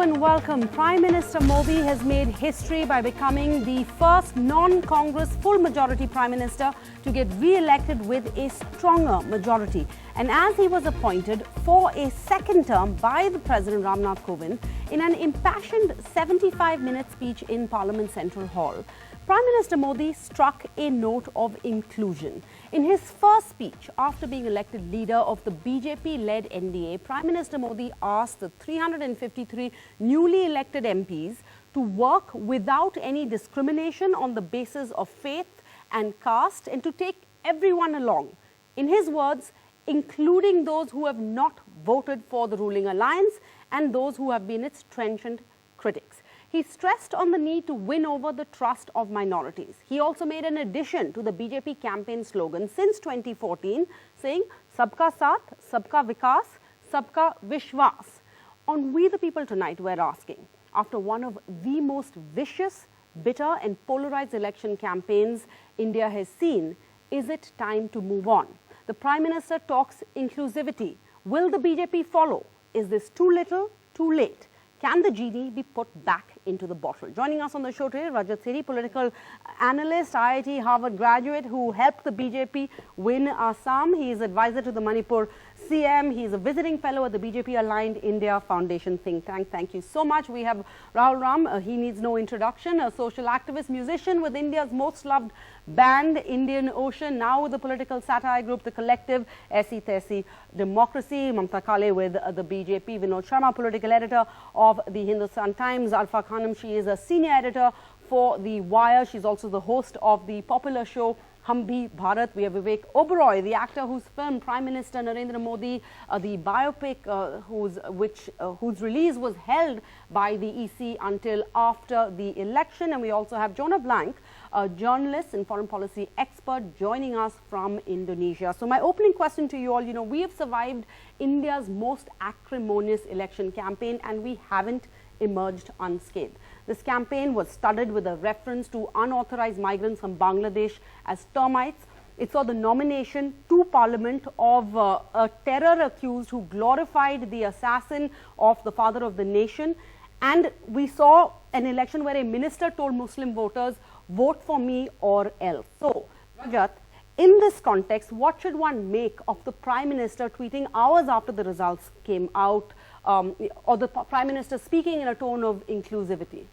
and welcome. Prime Minister Modi has made history by becoming the first non-Congress full majority Prime Minister to get re-elected with a stronger majority. And as he was appointed for a second term by the President Ramnath Kovind in an impassioned 75-minute speech in Parliament Central Hall, Prime Minister Modi struck a note of inclusion. In his first speech after being elected leader of the BJP-led NDA, Prime Minister Modi asked the 353 newly elected MPs to work without any discrimination on the basis of faith and caste and to take everyone along. In his words, including those who have not voted for the ruling alliance and those who have been its trenchant critics. He stressed on the need to win over the trust of minorities. He also made an addition to the BJP campaign slogan since 2014, saying, sabka saath, sabka vikas, sabka vishwas. On We the People tonight, we're asking, after one of the most vicious, bitter and polarized election campaigns India has seen, is it time to move on? The Prime Minister talks inclusivity. Will the BJP follow? Is this too little, too late? Can the genie be put back into the bottle? Joining us on the show today, Rajat Sethi, political analyst, IIT Harvard graduate who helped the BJP win Assam. He is advisor to the Manipur CM. He is a visiting fellow at the BJP Aligned India Foundation think tank. Thank you so much. We have Rahul Ram. He needs no introduction. A social activist, musician with India's most loved band, Indian Ocean. Now with the political satire group, The Collective, Aisi Taisi Democracy. Mamta Kale with the BJP. Vinod Sharma, political editor of the Hindustan Times. Alfa Khanum, she is a senior editor for The Wire. She's also the host of the popular show Hum Bhi Bharat. We have Vivek Oberoi, the actor whose film Prime Minister Narendra Modi, the biopic whose release was held by the EC until after the election. And we also have Jonah Blank, a journalist and foreign policy expert, joining us from Indonesia. So my opening question to you all, we have survived India's most acrimonious election campaign and we haven't emerged unscathed. This campaign was studded with a reference to unauthorized migrants from Bangladesh as termites. It saw the nomination to Parliament of a terror accused who glorified the assassin of the father of the nation. And we saw an election where a minister told Muslim voters, vote for me or else. So, Rajat, in this context, what should one make of the Prime Minister tweeting hours after the results came out, or the Prime Minister speaking in a tone of inclusivity?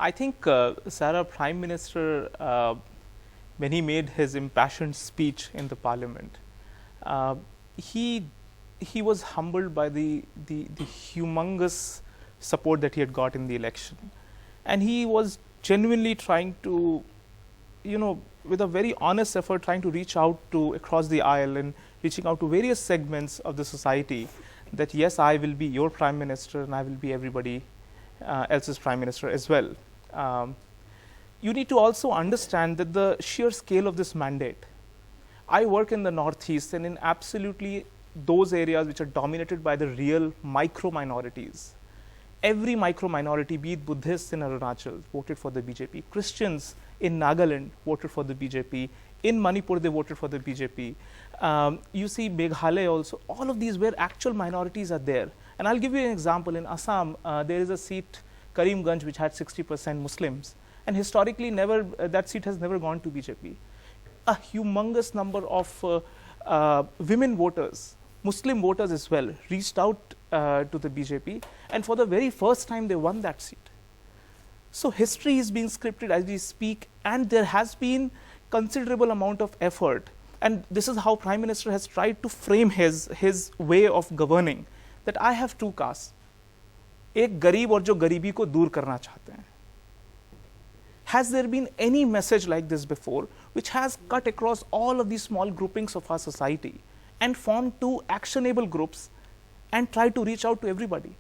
I think, Sarah, Prime Minister, when he made his impassioned speech in the Parliament, he was humbled by the humongous support that he had got in the election. And he was genuinely trying to, with a very honest effort, trying to reach out to across the aisle and reaching out to various segments of the society that, yes, I will be your Prime Minister and I will be everybody else's Prime Minister as well. You need to also understand that the sheer scale of this mandate. I work in the Northeast and in absolutely those areas which are dominated by the real micro-minorities. Every micro-minority, be it Buddhists in Arunachal, voted for the BJP. Christians in Nagaland voted for the BJP. In Manipur, they voted for the BJP. You see Meghalaya also. All of these where actual minorities are there. And I'll give you an example. In Assam, there is a seat, Karimganj, which had 60% Muslims. And historically, that seat has never gone to BJP. A humongous number of women voters, Muslim voters as well, reached out to the BJP. And for the very first time, they won that seat. So history is being scripted as we speak. And there has been considerable amount of effort. And this is how Prime Minister has tried to frame his way of governing. That I have two castes. एक गरीब और जो गरीबी को दूर करना चाहते हैं. Has there been any message like this before which has cut across all of these small groupings of our society and formed two actionable groups and try to reach out to everybody?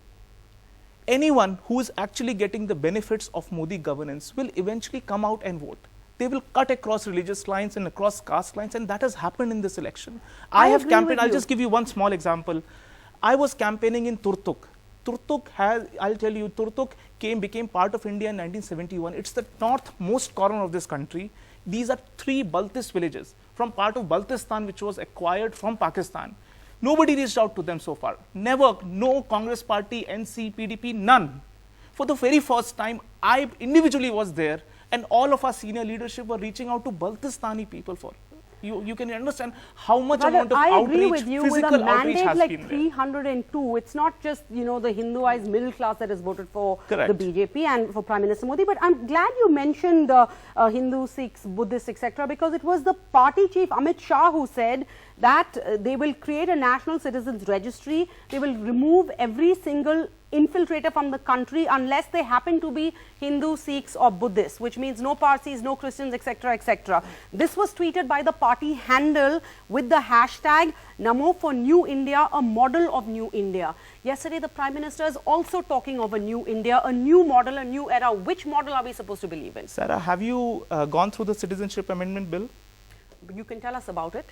Anyone who is actually getting the benefits of Modi governance will eventually come out and vote. They will cut across religious lines and across caste lines, and that has happened in this election. I have campaigned, I'll just give you one small example. I was campaigning in Turtuk. I'll tell you, Turtuk became part of India in 1971. It's the northmost corner of this country. These are 3 Baltist villages from part of Baltistan, which was acquired from Pakistan. Nobody reached out to them so far. Never. No Congress party, NC, PDP, none. For the very first time, I individually was there, and all of our senior leadership were reaching out to Baltistani people for. You can understand how much amount of outreach, physical outreach has like been there. 302, it's not just, you know, the Hinduized middle class that has voted for Correct. the BJP and for Prime Minister Modi. But I'm glad you mentioned Hindu, Sikhs, Buddhists, etc., because it was the party chief Amit Shah who said that they will create a national citizens registry. They will remove every single infiltrator from the country unless they happen to be Hindu, Sikhs or Buddhists, which means no Parsis, no Christians, etc., etc. This was tweeted by the party handle with the hashtag Namo for New India, a model of New India. Yesterday, the Prime Minister is also talking of a new India, a new model, a new era. Which model are we supposed to believe in? Sarah, have you gone through the Citizenship Amendment Bill? You can tell us about it.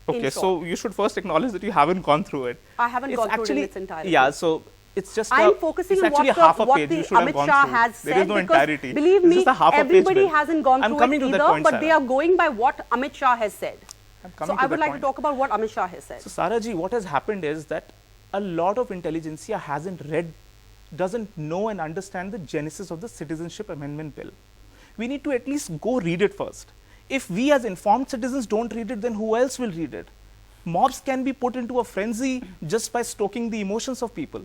Okay, so you should first acknowledge that you haven't gone through it. I haven't gone through it in its entirety. Yeah, so it's just I'm focusing on what the Amit Shah has said. There is no entirety. Believe me, everybody hasn't gone through it either, but they are going by what Amit Shah has said. So I would like to talk about what Amit Shah has said. So Saraji, what has happened is that a lot of intelligentsia doesn't know and understand the genesis of the Citizenship Amendment Bill. We need to at least go read it first. If we as informed citizens don't read it, then who else will read it? Mobs can be put into a frenzy just by stoking the emotions of people.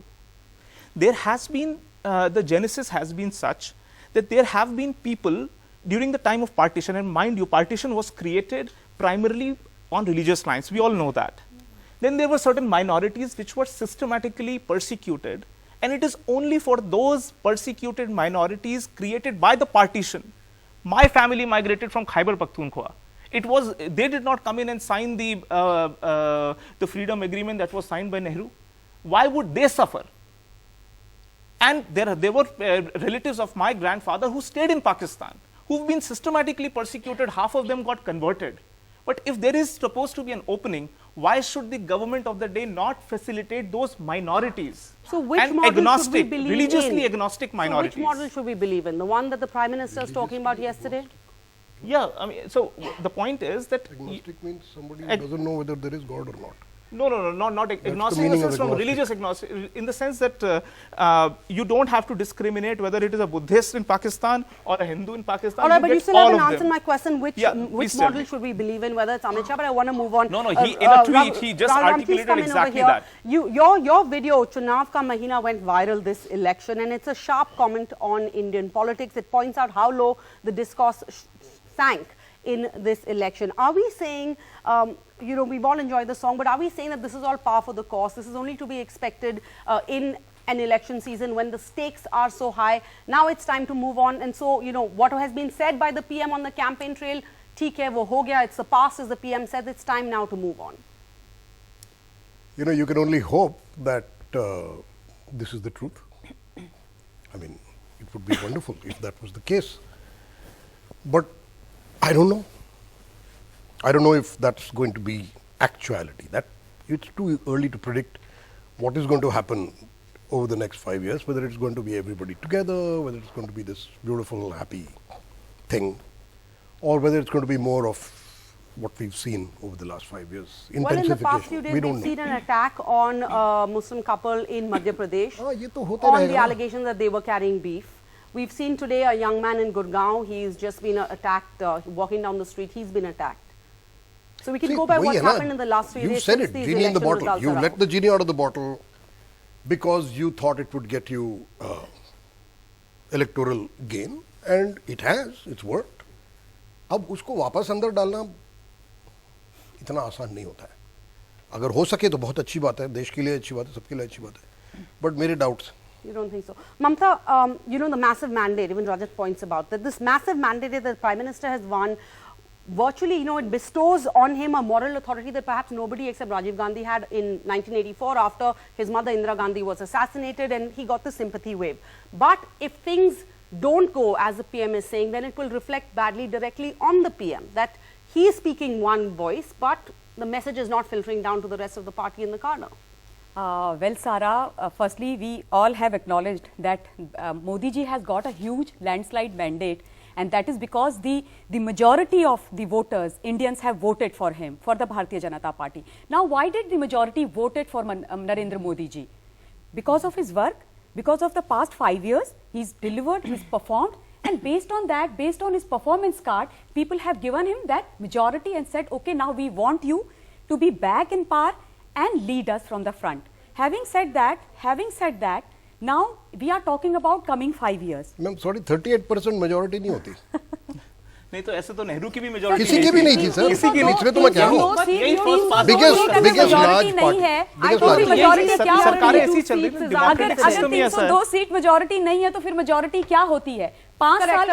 There has been, the genesis has been such that there have been people during the time of partition, and mind you, partition was created primarily on religious lines. We all know that. Then there were certain minorities which were systematically persecuted, and it is only for those persecuted minorities created by the partition. My family migrated from Khyber Pakhtunkhwa. They did not come in and sign the freedom agreement that was signed by Nehru. Why would they suffer? And there were relatives of my grandfather who stayed in Pakistan, who've been systematically persecuted. Half of them got converted. But if there is supposed to be an opening, why should the government of the day not facilitate those minorities? So which model should we believe religiously in? agnostic minorities. So which model should we believe in? The one that the Prime Minister is talking about yesterday? Yeah, I mean, so the point is that agnostic means somebody who doesn't know whether there is God or not. No, not agnostic in the sense from religious agnostic, in the sense that you don't have to discriminate whether it is a Buddhist in Pakistan or a Hindu in Pakistan. All right, but you still haven't answered my question. Which model should we believe in, whether it's Amit Shah? But I want to move on. No, in a tweet, he just articulated exactly that. Your video, Chunav Ka Mahina, went viral this election, and it's a sharp comment on Indian politics. It points out how low the discourse sank in this election. Are we saying, you know, we've all enjoyed the song, but are we saying that this is all par for the course? This is only to be expected in an election season when the stakes are so high. Now it's time to move on. And so, you know, what has been said by the PM on the campaign trail, theek hai, wo ho gaya, it's the past, as the PM said. It's time now to move on. You know, you can only hope that this is the truth. I mean, it would be wonderful if that was the case. But I don't know. I don't know if that's going to be actuality. That it's too early to predict what is going to happen over the next 5 years, whether it's going to be everybody together, whether it's going to be this beautiful, happy thing, or whether it's going to be more of what we've seen over the last 5 years. Well, in the past few days, we've seen an attack on a Muslim couple in Madhya Pradesh on the allegation that they were carrying beef. We've seen today a young man in Gurgaon. He's just been attacked, walking down the street. He's been attacked. So we can go by what's happened in the last few days. You said it, genie in the bottle. You let the genie out of the bottle because you thought it would get you electoral gain, and it has. It's worked. अब उसको वापस अंदर डालना इतना आसान नहीं होता है. अगर हो सके तो बहुत अच्छी बात है, देश के लिए अच्छी बात है, सबके लिए अच्छी बात है. But मेरे doubts. You don't think so? Mamta, you know, the massive mandate, even Rajat points about that, this massive mandate that the Prime Minister has won, virtually, you know, it bestows on him a moral authority that perhaps nobody except Rajiv Gandhi had in 1984 after his mother Indira Gandhi was assassinated and he got the sympathy wave. But if things don't go as the PM is saying, then it will reflect badly directly on the PM, that he is speaking one voice, but the message is not filtering down to the rest of the party in the corner. Well, Sara, firstly, we all have acknowledged that Modi ji has got a huge landslide mandate, and that is because the majority of the voters, Indians, have voted for him, for the Bharatiya Janata Party. Now, why did the majority voted for Narendra Modi ji? Because of his work, because of the past 5 years, he's delivered, he's performed, and based on that, based on his performance card, people have given him that majority and said, okay, now we want you to be back in power and lead us from the front. Having said that, now we are talking about coming 5 years. Ma'am, sorry, 38% majority नहीं होती. नहीं तो ऐसे तो नेहरू की भी majority किसी की भी नहीं थी सर. किसी की नहीं. इसमें तो मैं कह रहा हूँ. Biggest large majority क्या सरकारें ऐसी चल रही है. अगर 302 सीट majority नहीं है तो फिर majority क्या होती है? 5 साल.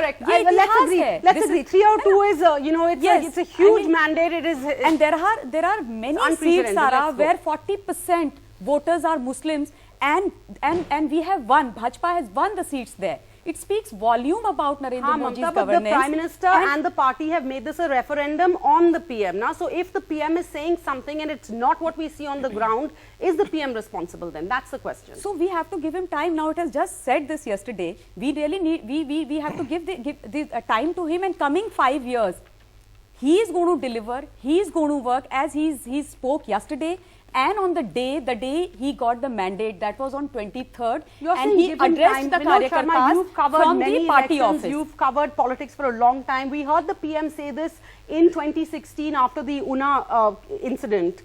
Let's agree. 3 or 2 is, it's a huge mandate. It is, and there are many seats, Sarah, where 40% voters are Muslims, and we have won. Bhajpa has won the seats there. It speaks volume about Narendra Modi's governance. The Prime Minister and the party have made this a referendum on the PM. Now, so if the PM is saying something and it's not what we see on the ground, is the PM responsible then? That's the question. So we have to give him time. Now, it has just said this yesterday. We really need, we have to give the time to him, and coming 5 years, he is going to deliver, he is going to work as he spoke yesterday. And on the day he got the mandate, that was on 23rd, and he addressed the Karyakartas from the party office. You've covered politics for a long time. We heard the PM say this in 2016 after the Una incident.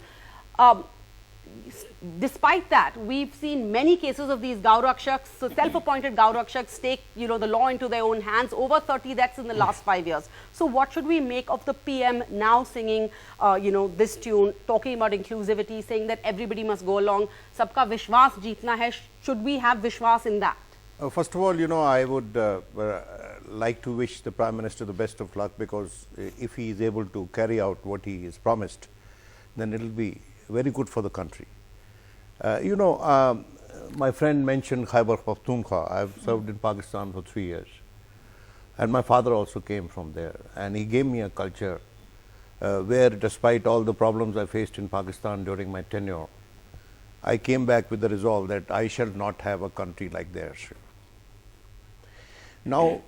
Despite that, we've seen many cases of these Gaurakshaks, so self-appointed Gaurakshaks take, the law into their own hands. Over 30 deaths in the last 5 years. So what should we make of the PM now singing, this tune, talking about inclusivity, saying that everybody must go along? Sabka vishwas jeetna hai. Should we have vishwas in that? First of all, I would like to wish the Prime Minister the best of luck, because if he is able to carry out what he has promised, then it will be very good for the country. My friend mentioned Khyber Pakhtunkhwa. I have served in Pakistan for 3 years, and my father also came from there, and he gave me a culture where, despite all the problems I faced in Pakistan during my tenure, I came back with the resolve that I shall not have a country like theirs. Now,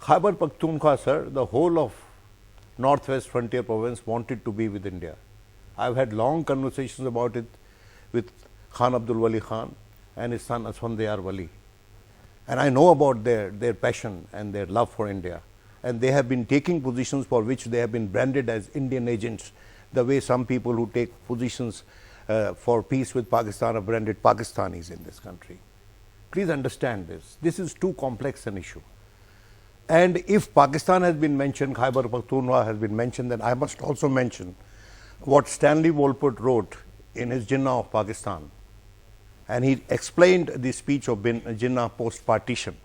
Khyber Pakhtunkhwa, sir, the whole of Northwest Frontier Province wanted to be with India. I've had long conversations about it with Khan Abdul Wali Khan and his son Asfandiyar Wali. And I know about their passion and their love for India. And they have been taking positions for which they have been branded as Indian agents, the way some people who take positions for peace with Pakistan are branded Pakistanis in this country. Please understand this. This is too complex an issue. And if Pakistan has been mentioned, Khyber Pakhtunkhwa has been mentioned, then I must also mention what Stanley Wolpert wrote in his Jinnah of Pakistan, and he explained the speech of Jinnah post-partition,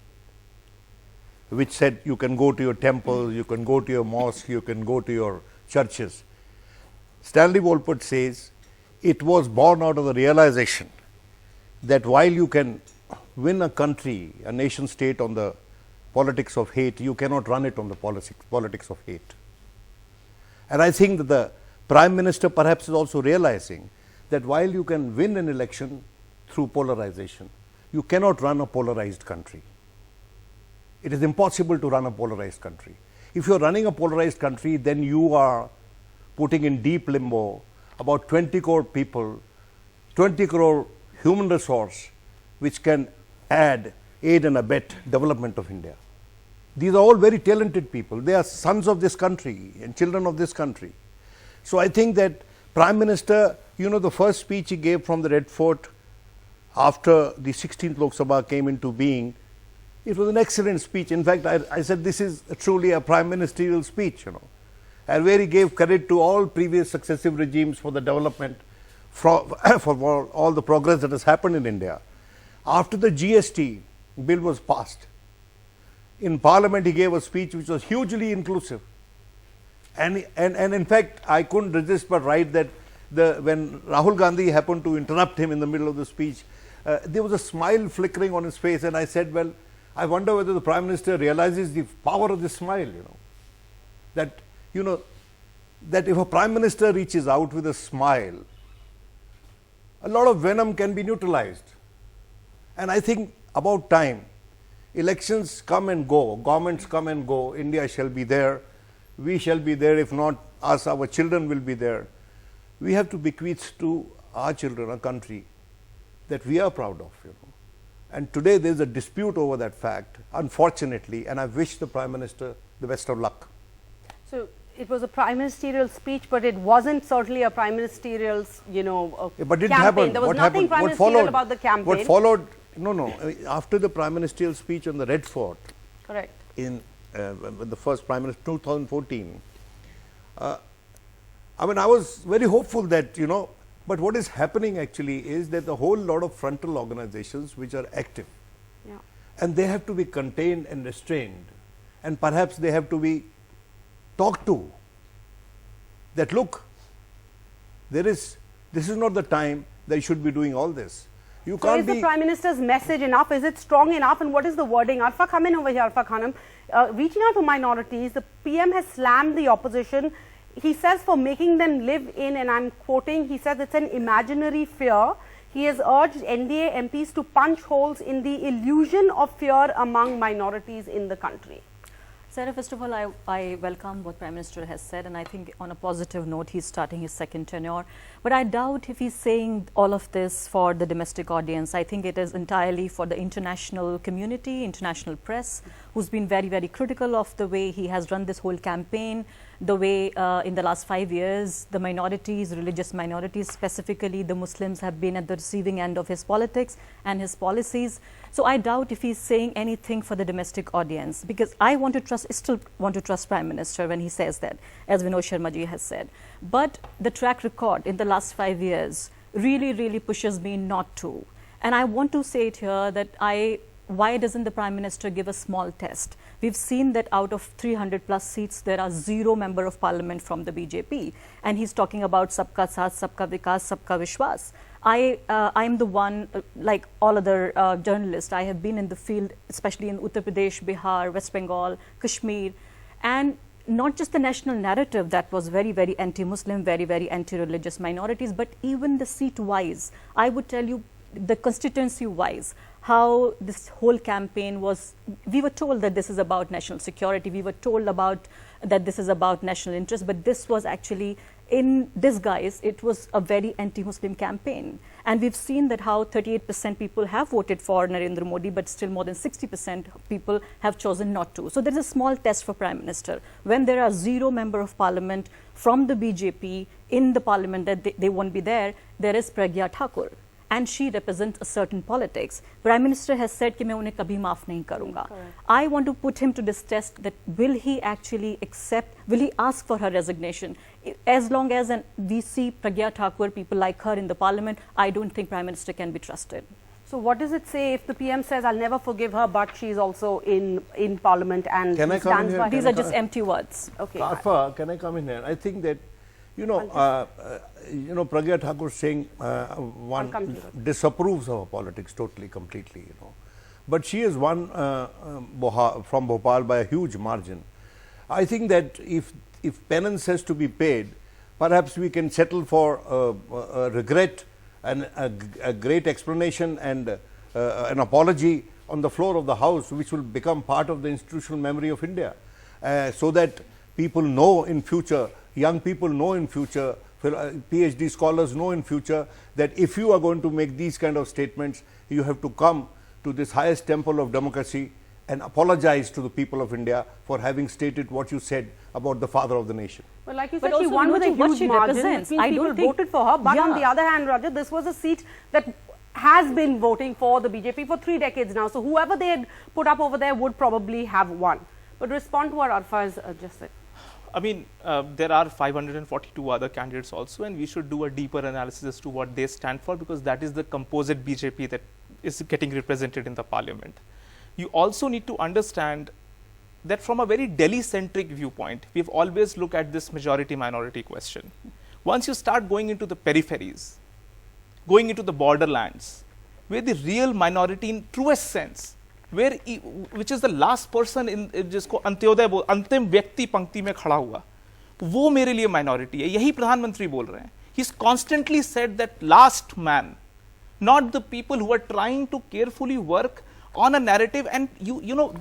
which said you can go to your temple, you can go to your mosque, you can go to your churches. Stanley Wolpert says it was born out of the realization that while you can win a country, a nation state on the politics of hate, you cannot run it on the politics of hate. And I think that the Prime Minister perhaps is also realizing that while you can win an election through polarization, you cannot run a polarized country. It is impossible to run a polarized country. If you are running a polarized country, then you are putting in deep limbo about 20 crore people, 20 crore human resource, which can aid and abet development of India. These are all very talented people. They are sons of this country and children of this country. So I think that Prime Minister, the first speech he gave from the Red Fort after the 16th Lok Sabha came into being, it was an excellent speech. In fact, I said this is truly a prime ministerial speech, and where he gave credit to all previous successive regimes for the development, for all the progress that has happened in India. After the GST bill was passed, in Parliament he gave a speech which was hugely inclusive. And in fact, I couldn't resist but write that when Rahul Gandhi happened to interrupt him in the middle of the speech, there was a smile flickering on his face, and I said, well, I wonder whether the Prime Minister realizes the power of this smile, that if a Prime Minister reaches out with a smile, a lot of venom can be neutralized. And I think about time, elections come and go, governments come and go, India shall be there, we shall be there, if not us, our children will be there. We have to bequeath to our children a country that we are proud of, And today there is a dispute over that fact, unfortunately, and I wish the Prime Minister the best of luck. So it was a prime ministerial speech, but it wasn't certainly a prime ministerial, But it campaign. happened. There was What nothing happened? prime What ministerial followed? about the campaign. What followed? No. After the Prime Ministerial speech on the Red Fort, Correct. in the first Prime Minister 2014, I mean, I was very hopeful that, but what is happening actually is that a whole lot of frontal organizations which are active, Yeah. and they have to be contained and restrained, and perhaps they have to be talked to, that look, this is not the time that you should be doing all this. You So can't is the be. Prime Minister's message enough? Is it strong enough? And what is the wording? Arfa Khamin over here, Arfa Khanam, reaching out to minorities, the PM has slammed the opposition. He says for making them live in, and I'm quoting, he says it's an imaginary fear. He has urged NDA MPs to punch holes in the illusion of fear among minorities in the country. Sarah, first of all, I welcome what Prime Minister has said, and I think on a positive note, he's starting his second tenure. But I doubt if he's saying all of this for the domestic audience. I think it is entirely for the international community, international press, who's been very, very critical of the way he has run this whole campaign, the way in the last 5 years, the minorities, religious minorities, specifically the Muslims, have been at the receiving end of his politics and his policies. So I doubt if he's saying anything for the domestic audience, because I still want to trust Prime Minister when he says that, as Vinod Sharma ji has said. But the track record in the last 5 years really, really pushes me not to. And I want to say it here that why doesn't the Prime Minister give a small test? We've seen that out of 300 plus seats, there are 0 member of parliament from the BJP. And he's talking about sabka saath, sabka vikas, sabka vishwas. I'm the one, like all other journalists, I have been in the field, especially in Uttar Pradesh, Bihar, West Bengal, Kashmir, and not just the national narrative that was very, very anti-Muslim, very, very anti-religious minorities, but even the seat-wise. I would tell you the constituency-wise, how this whole campaign was, we were told that this is about national security, we were told that this is about national interest, but this was actually, in disguise, it was a very anti-Muslim campaign. And we've seen that how 38% people have voted for Narendra Modi, but still more than 60% people have chosen not to. So there's a small test for Prime Minister. When there are 0 member of parliament from the BJP in the parliament that they won't be there is Pragya Thakur. And she represents a certain politics. Prime Minister has said कि मैं उन्हें कभी माफ नहीं करूँगा. I want to put him to this test that will he actually accept, will he ask for her resignation? As long as we see Pragya Thakur, people like her in the parliament, I don't think Prime Minister can be trusted. So what does it say if the PM says, I'll never forgive her, but she's also in parliament and Can I come stands in by here? These are just empty words. Okay. Arfa, can I come in here? I think that, Pragya Thakur saying one disapproves of politics totally, completely, But she is won from Bhopal by a huge margin. I think that if penance has to be paid, perhaps we can settle for a regret and a great explanation and an apology on the floor of the House, which will become part of the institutional memory of India, so that people know in future, young people know in future, PhD scholars know in future that if you are going to make these kind of statements, you have to come to this highest temple of democracy and apologize to the people of India for having stated what you said about the father of the nation. Well, like you But said, she also won with a what huge she margin, represents. which means I people don't think- voted for her. But on Yeah. the other hand, Rajat, this was a seat that has been voting for the BJP for 3 decades now. So whoever they had put up over there would probably have won. But respond to what Arfa has just said. I mean, there are 542 other candidates also, and we should do a deeper analysis as to what they stand for, because that is the composite BJP that is getting represented in the parliament. You also need to understand that from a very Delhi-centric viewpoint, we've always looked at this majority-minority question. Once you start going into the peripheries, going into the borderlands, where the real minority in truest sense, which is the last person in जिसको अंत्योदय अंतिम व्यक्ति पंक्ति में खड़ा हुआ, वो मेरे लिए minority है. यही प्रधानमंत्री बोल रहे हैं. He's constantly said that last man, not the people who are trying to carefully work on a narrative. And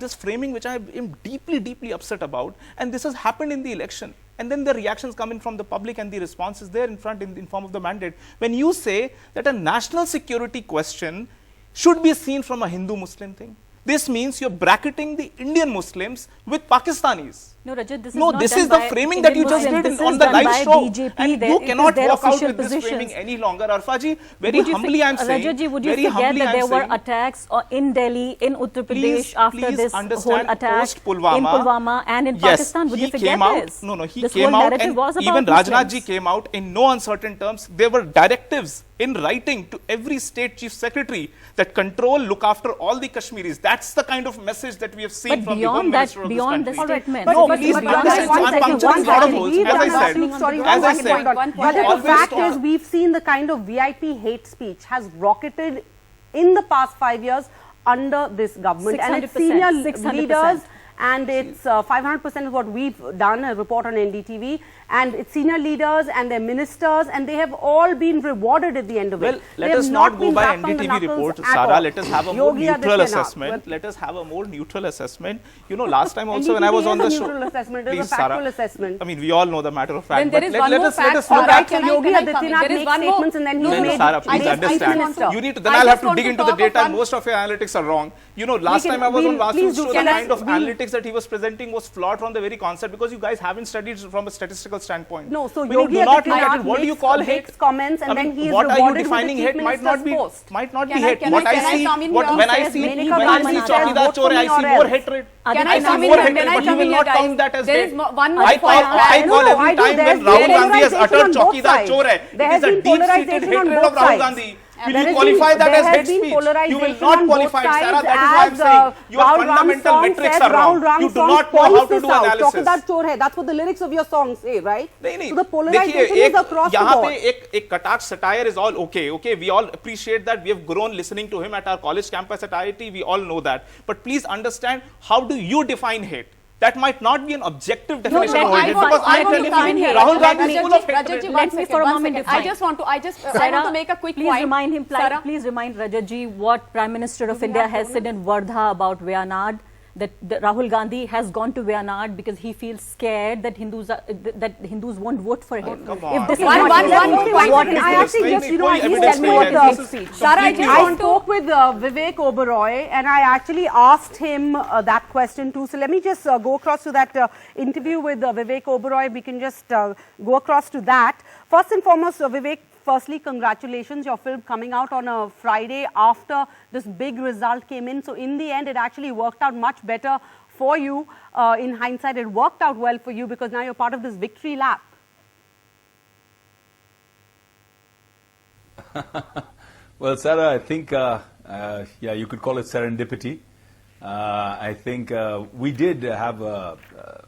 this framing, which I am deeply, deeply upset about, and this has happened in the election. And then the reactions come in from the public and the response is there in front in form of the mandate. When you say that a national security question should be seen from a Hindu-Muslim thing. This means you're bracketing the Indian Muslims with Pakistanis. No, Rajat, this is No, not this done is the by framing that you Indian just Muslims. did This on is the done live by show. BJP. And It you is cannot their walk out official with this framing positions. any longer. Arfaji, very Would you humbly I'm saying. Rajat ji, would you very forget humbly that I'm there were saying, attacks in Delhi, in Uttar Pradesh after please this whole understand, attack post-Pulwama, in Pulwama and in yes, Pakistan? Would he you forget came out, this? No, he this came whole out narrative and was about even Rajnath Muslims. ji came out in no uncertain terms. There were directives in writing to every state chief secretary that control, look after all the Kashmiris. That's the kind of message that we have seen But from the Home beyond that, Minister of this beyond country. the statement, No, but please beyond understand. that- So I'm puncturing a lot of holes. As I said, as I said, But the always fact talk- is, we've seen the kind of VIP hate speech has rocketed in the past 5 years under this government. And its 600%, senior 600%. leaders, and it's 500% is what we've done, a report on NDTV, and its senior leaders and their ministers, and they have all been rewarded at the end of Well, it. let They us have not go been by wrapped on the NDTV knuckles report, at Sarah. all. Let us have a more Yogi neutral Adityanath. assessment. Let us have a more neutral assessment. You know, last time also when I NDTV was on the is a show. neutral assessment, it is a Please, factual Sarah. assessment. I mean, we all know the matter of fact. Then there but is let one more us let fact, us Sarah. look All right, at. so Can I Yogi come in? Adityanath There is makes one more- statements and then he's No, made Sarah, please made understand. minister. You need to. Then I I'll just have to want dig to into the talk data, of and one- most of your analytics are wrong. You know, last can- time I was on we'll- please Vasu's do. show, the Can I- kind of we'll- analytics that he was presenting was flawed from the very concept because you guys haven't studied from a statistical standpoint. No, so when Yogi you do not look at Adityanath it, what do you makes- call hate? makes comments and I mean, then he is what are you rewarded with the defining chief hate might not be minister's post. hate. Can What I I see, come in what here when I and see, say when Menaka I Gandhi see says, Chowkidar vote for Chore, I me or see more else. hatred. Can I I see come in more here? hatred, Can I but you come will in not here, count guys? that as There hate. is one more I point. call No, every I do. time when There's Rahul Gandhi has polarization uttered on both Chowkidar sides. Chore, There it has is a been deep-seated polarization on hatred both of Rahul sides. Gandhi. Will There you has qualify been- that there as has hate been speech? You will polarization not on qualify both it, Sarah. sides That is why I'm as, saying your Rahul fundamental Ram's metrics song are says, Rahul wrong. Ram's You do song not know how points to this do out. analysis. Chowkidar Chore hai. That's what the lyrics of your song say, right? नहीं So the polarization देखिए is across the यहाँ board. पे एक कटाक्ष satire is all okay, we all appreciate that. We have grown listening to him at our college campus at IIT. We all know that. But please understand, how do you define hate? That might not be an objective definition let of me- hate, I want- because I I'm want to telling come in you, here. Rahul Let Gandhi is Rajat full ji- of Rajat hatred. ji, Let me for a moment I define. just want to, I Sarah, want to make a quick please point. remind him. Sarah, Please remind Rajat ji what Prime Minister of India has said in Wardha about Wayanad. That Rahul Gandhi has gone to Wayanad because he feels scared that Hindus won't vote for him. come If on. this is One- not one- true, one more point. what is I this? actually just, you know, I Evidence just tell me नहीं what है. This is speech. Sarah, I completely just I want to- spoke with Vivek Oberoi and I actually asked him that question too. So let me just go across to that interview with Vivek Oberoi. We can just go across to that. First and foremost, Vivek, firstly, congratulations. Your film coming out on a Friday after this big result came in. So in the end, it actually worked out much better for you. In hindsight, it worked out well for you because now you're part of this victory lap. Well, Sarah, I think, yeah, you could call it serendipity. I think we did have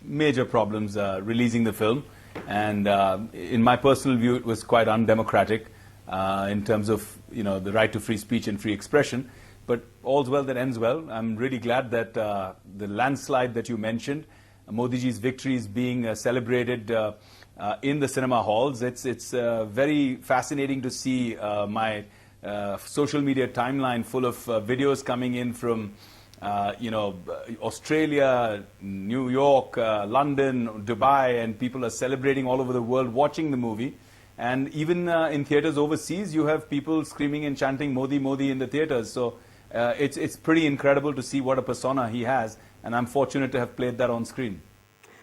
major problems releasing the film, and in my personal view, it was quite undemocratic in terms of, you know, the right to free speech and free expression. But all's well that ends well. I'm really glad that the landslide that you mentioned, Modi ji's victory, is being celebrated in the cinema halls. It's very fascinating to see my social media timeline full of videos coming in from you know, Australia, New York, London, Dubai, and people are celebrating all over the world watching the movie. And even in theaters overseas, you have people screaming and chanting Modi, Modi in the theaters. So it's pretty incredible to see what a persona he has, and I'm fortunate to have played that on screen.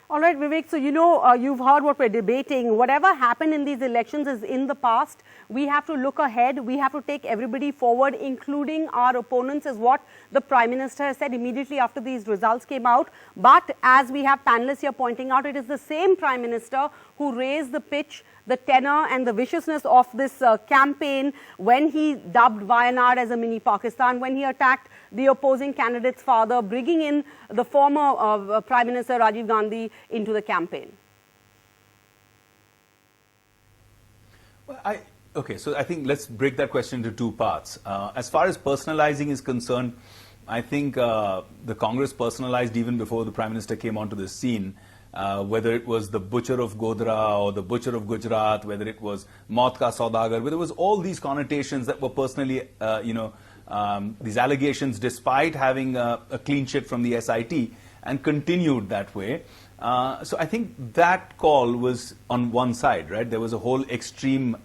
All right, Vivek, so you know, you've heard what we're debating. Whatever happened in these elections is in the past. We have to look ahead. We have to take everybody forward, including our opponents, is what the Prime Minister has said immediately after these results came out. But as we have panelists here pointing out, it is the same Prime Minister who raised the pitch, the tenor and the viciousness of this campaign when he dubbed Wayanad as a mini Pakistan, when he attacked the opposing candidate's father, bringing in the former Prime Minister Rajiv Gandhi into the campaign. Well, okay, so I think let's break that question into two parts. As far as personalizing is concerned, I think the Congress personalized even before the Prime Minister came onto the scene. Whether it was the butcher of Godhra or the butcher of Gujarat, whether it was Maut ka Saudagar, whether it was all these connotations that were personally, you know, these allegations, despite having a clean sheet from the SIT, and continued that way. So I think that call was on one side, right? There was a whole extreme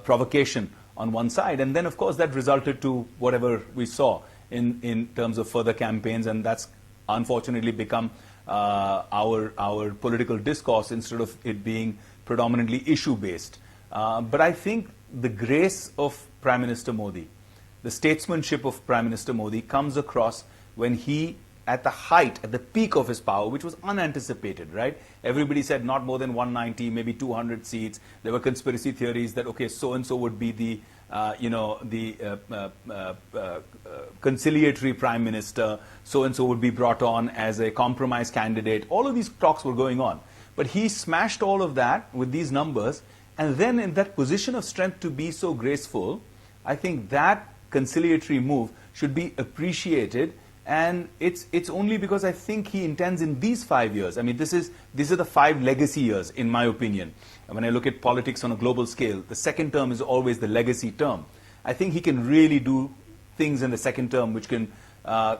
provocation on one side. And then, of course, that resulted to whatever we saw in terms of further campaigns, and that's unfortunately become our political discourse instead of it being predominantly issue-based. But I think the grace of Prime Minister Modi, the statesmanship of Prime Minister Modi comes across when he, at the height, at the peak of his power, which was unanticipated, right? Everybody said not more than 190, maybe 200 seats. There were conspiracy theories that, okay, so-and-so would be the conciliatory prime minister, so-and-so would be brought on as a compromise candidate. All of these talks were going on. But he smashed all of that with these numbers, and then in that position of strength to be so graceful, I think that conciliatory move should be appreciated. And it's only because I think he intends in these 5 years. I mean, these are the 5 legacy years, in my opinion. And when I look at politics on a global scale, the second term is always the legacy term. I think he can really do things in the second term which can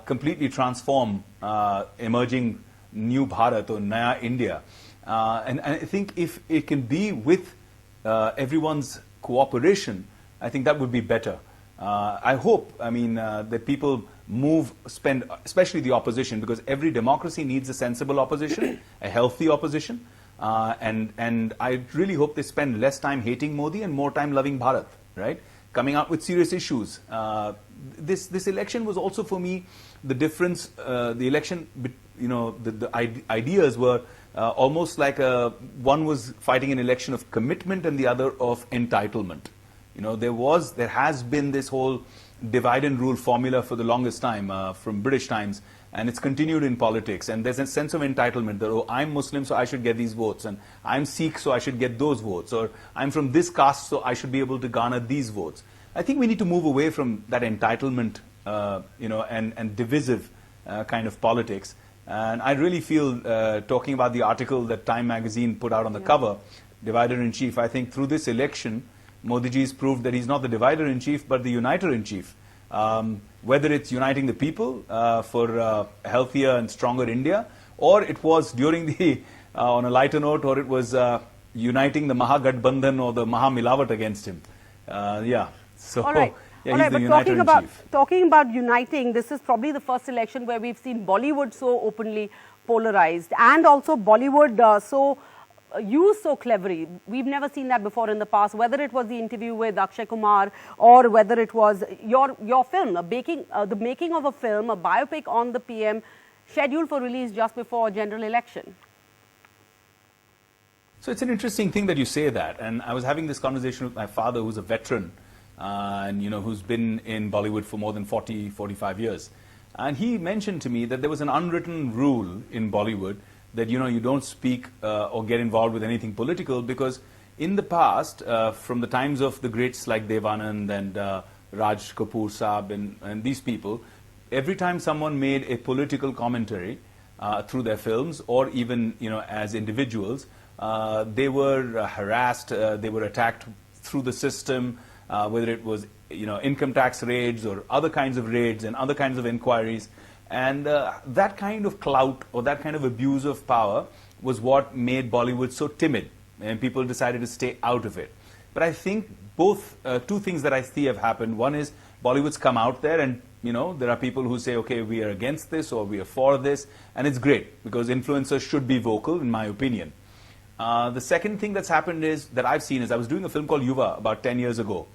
completely transform emerging new Bharat or Naya India. And I think if it can be with everyone's cooperation, I think that would be better. I hope, that people spend, especially the opposition, because every democracy needs a sensible opposition, a healthy opposition, and I really hope they spend less time hating Modi and more time loving Bharat, right? Coming out with serious issues. This election was also for me the difference. The election, the ideas were almost like one was fighting an election of commitment and the other of entitlement. There has been this whole divide and rule formula for the longest time, from British times, and it's continued in politics. And there's a sense of entitlement that, oh, I'm Muslim, so I should get these votes, and I'm Sikh, so I should get those votes, or I'm from this caste, so I should be able to garner these votes. I think we need to move away from that entitlement, and divisive kind of politics. And I really feel, talking about the article that Time magazine put out on the cover, Divider-in-Chief, I think through this election, Modi ji's proved that he's not the divider-in-chief, but the uniter-in-chief. Whether it's uniting the people for a healthier and stronger India, or it was during the, on a lighter note, or it was uniting the Mahagathbandhan or the Mahamilawat against him. So, all right. yeah, All he's right, the but uniter-in-chief. talking about uniting, this is probably the first election where we've seen Bollywood so openly polarized, and also Bollywood used so cleverly. We've never seen that before in the past, whether it was the interview with Akshay Kumar or whether it was your film, the making of a film, a biopic on the PM, scheduled for release just before a general election. So it's an interesting thing that you say that, and I was having this conversation with my father, who's a veteran, and who's been in Bollywood for more than 40, 45 years. And he mentioned to me that there was an unwritten rule in Bollywood that, you don't speak or get involved with anything political, because in the past, from the times of the greats like Devanand and Raj Kapoor Saab and these people, every time someone made a political commentary through their films, or even, as individuals, they were harassed, they were attacked through the system, whether it was, income tax raids or other kinds of raids and other kinds of inquiries. And that kind of clout or that kind of abuse of power was what made Bollywood so timid, and people decided to stay out of it. But I think both, two things that I see have happened. One is Bollywood's come out there, and there are people who say, okay, we are against this or we are for this, and it's great, because influencers should be vocal, in my opinion. The second thing that's happened is, that I've seen, is I was doing a film called Yuva about 10 years ago,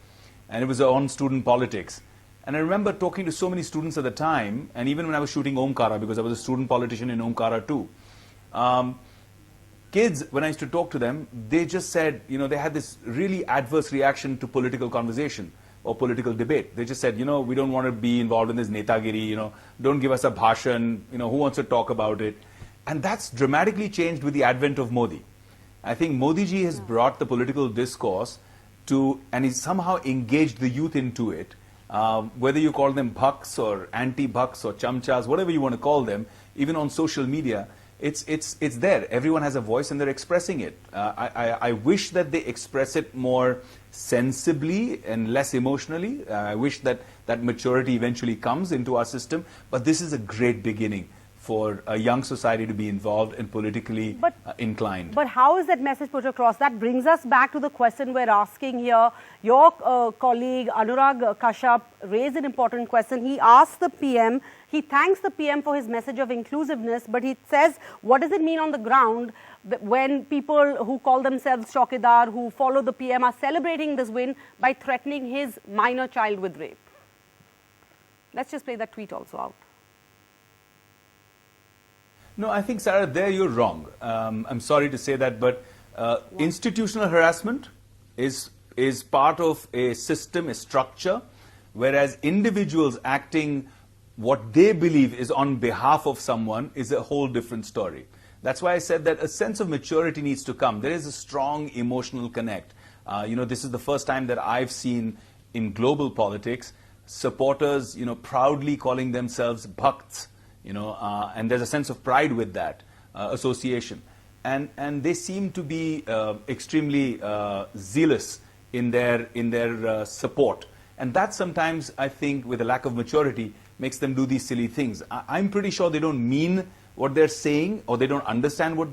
and it was on student politics. And I remember talking to so many students at the time, and even when I was shooting Omkara, because I was a student politician in Omkara too. Kids, when I used to talk to them, they just said, they had this really adverse reaction to political conversation or political debate. They just said, we don't want to be involved in this netagiri, don't give us a bhashan, who wants to talk about it? And that's dramatically changed with the advent of Modi. I think Modi ji has brought the political discourse to, and he's somehow engaged the youth into it. Whether you call them bhaks or anti-bhaks or chamchas, whatever you want to call them, even on social media, it's there. Everyone has a voice and they're expressing it. I wish that they express it more sensibly and less emotionally. I wish that maturity eventually comes into our system. But this is a great beginning for a young society to be involved and politically inclined. But how is that message put across? That brings us back to the question we're asking here. Your colleague Anurag Kashyap raised an important question. He asked the PM, he thanks the PM for his message of inclusiveness, but he says, what does it mean on the ground when people who call themselves Chaukidar, who follow the PM, are celebrating this win by threatening his minor child with rape? Let's just play that tweet also out. No, I think, Sarah, there you're wrong. I'm sorry to say that, but institutional harassment is part of a system, a structure, whereas individuals acting what they believe is on behalf of someone is a whole different story. That's why I said that a sense of maturity needs to come. There is a strong emotional connect. This is the first time that I've seen in global politics supporters, proudly calling themselves bhakts. And there's a sense of pride with that association. And they seem to be extremely zealous in their support. And that sometimes, I think, with a lack of maturity, makes them do these silly things. I'm pretty sure they don't mean what they're saying, or they don't understand what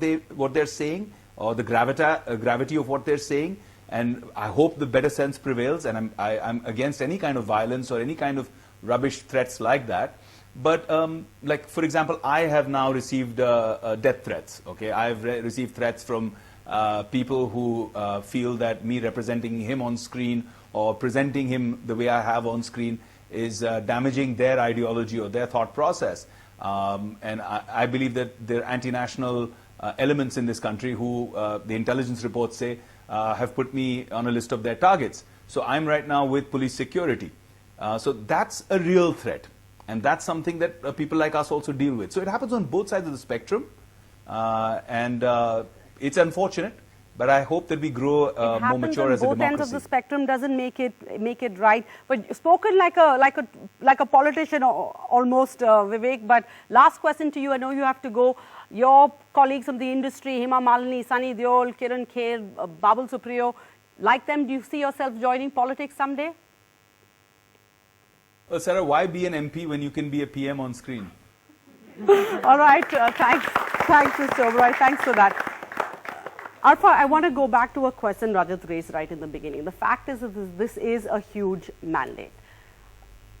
they're saying, or the gravity of what they're saying. And I hope the better sense prevails, and I'm against any kind of violence or any kind of rubbish threats like that. But like, for example, I have now received death threats. Okay, I've received threats from people who feel that me representing him on screen or presenting him the way I have on screen is damaging their ideology or their thought process. And I believe that there are anti-national elements in this country who the intelligence reports say have put me on a list of their targets. So I'm right now with police security. So that's a real threat. And that's something that people like us also deal with. So it happens on both sides of the spectrum. And it's unfortunate, but I hope that we grow more mature as a democracy. Both ends of the spectrum doesn't make it right. But spoken like a politician almost, Vivek. But last question to you. I know you have to go. Your colleagues from the industry, Hema Malini, Sunny Deol, Kiran Kher, Babul Supriyo, like them, do you see yourself joining politics someday? Well, Sarah, why be an MP when you can be a PM on screen? All right, thanks, Mr. Oberoi, thanks for that. Arfa, I want to go back to a question Rajat raised right in the beginning. The fact is that this is a huge mandate.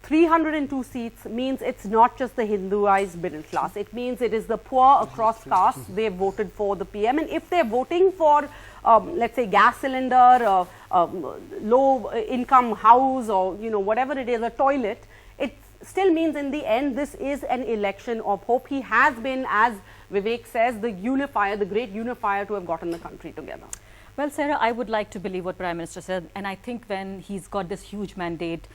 302 seats means it's not just the Hinduized middle class. It means it is the poor across caste. They voted for the PM. And if they're voting for, let's say, gas cylinder, low income house, or whatever it is, a toilet, it still means in the end this is an election of hope. He has been, as Vivek says, the unifier, the great unifier to have gotten the country together. Well, Sarah, I would like to believe what Prime Minister said, and I think when he's got this huge mandate,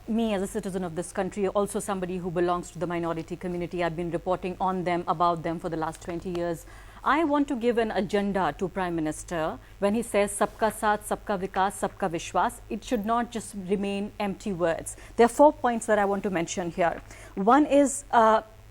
me as a citizen of this country, also somebody who belongs to the minority community, I've been reporting on them, about them for the last 20 years. I want to give an agenda to Prime Minister when he says sabka saath, sabka vikas, sabka vishwas. It should not just remain empty words. There are 4 points that I want to mention here. One is,